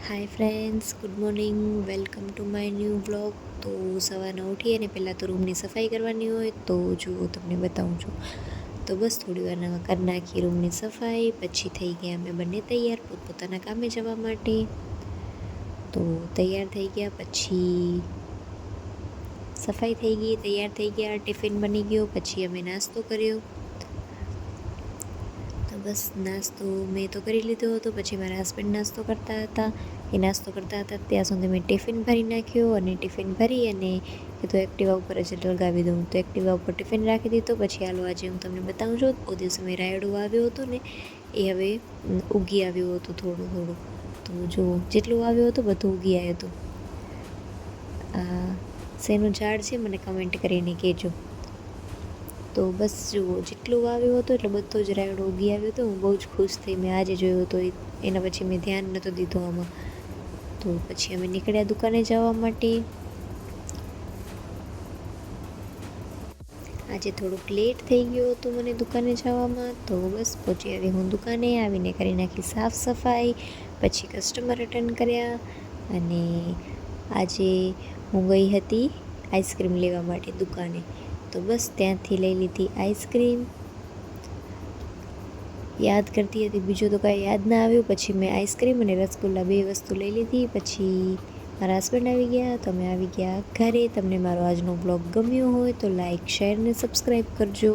Hi friends, good morning. Welcome to my new blog. તો સવારના ઉઠી અને પહેલાં તો રૂમની સફાઈ કરવાની હોય, તો જુઓ તમને બતાવું છું. તો બસ થોડી વારમાં કરી નાખી રૂમની સફાઈ, પછી થઈ ગયા અમે બંને તૈયાર પોતપોતાના કામે જવા માટે. તો તૈયાર થઈ ગયા, પછી સફાઈ થઈ ગઈ, તૈયાર થઈ ગયા, ટિફિન બની ગયો, પછી અમે નાસ્તો કર્યો. તો બસ નાસ્તો મેં તો કરી લીધો હતો, પછી મારા હસબન્ડ નાસ્તો કરતા હતા. એ નાસ્તો કરતા હતા ત્યાં સુધી મેં ટિફિન ભરી નાખ્યો, અને ટિફિન ભરી અને એ તો એક્ટિવા ઉપર જ લગાવી દઉં. તો એક્ટિવા ઉપર ટિફિન રાખી દીધો. પછી હાલો આજે હું તમને બતાવું છું. એ દિવસે મેં રાયડો આવ્યો હતો ને, એ હવે ઉગી આવ્યું હતું થોડું થોડું. તો જો જેટલું આવ્યું હતું બધું ઉગી આવ્યું હતું. આ શેનું ઝાડ છે મને કમેન્ટ કરીને કહેજો. તો બસ જુઓ જેટલું વાવ્યું હતું એટલે બધો જ રાયડો ઉગી આવ્યો હતો. હું બહુ જ ખુશ થઈ. મેં આજે જોયો હતો, એના પછી મેં ધ્યાન નહોતું દીધું આમાં. તો પછી અમે નીકળ્યા દુકાને જવા માટે. આજે થોડુંક લેટ થઈ ગયું હતું મને દુકાને જવામાં. તો બસ પહોંચી આવી હું દુકાને. આવીને કરી નાખી સાફ સફાઈ, પછી કસ્ટમર અટેન્ડ કર્યા. અને આજે હું ગઈ હતી આઈસ્ક્રીમ લેવા માટે દુકાને. તો બસ ત્યાંથી લઈ લીધી આઈસ્ક્રીમ. યાદ કરતી હતી, બીજું તો કાંઈ યાદ ના આવ્યું. પછી મેં આઈસ્ક્રીમ અને રસગુલ્લા 2 વસ્તુ લઈ લીધી. પછી મારા હસબન્ડ આવી ગયા, તો અમે આવી ગયા ઘરે. તમને મારો આજનો બ્લોગ ગમ્યો હોય તો લાઈક, શેર ને સબસ્ક્રાઈબ કરજો.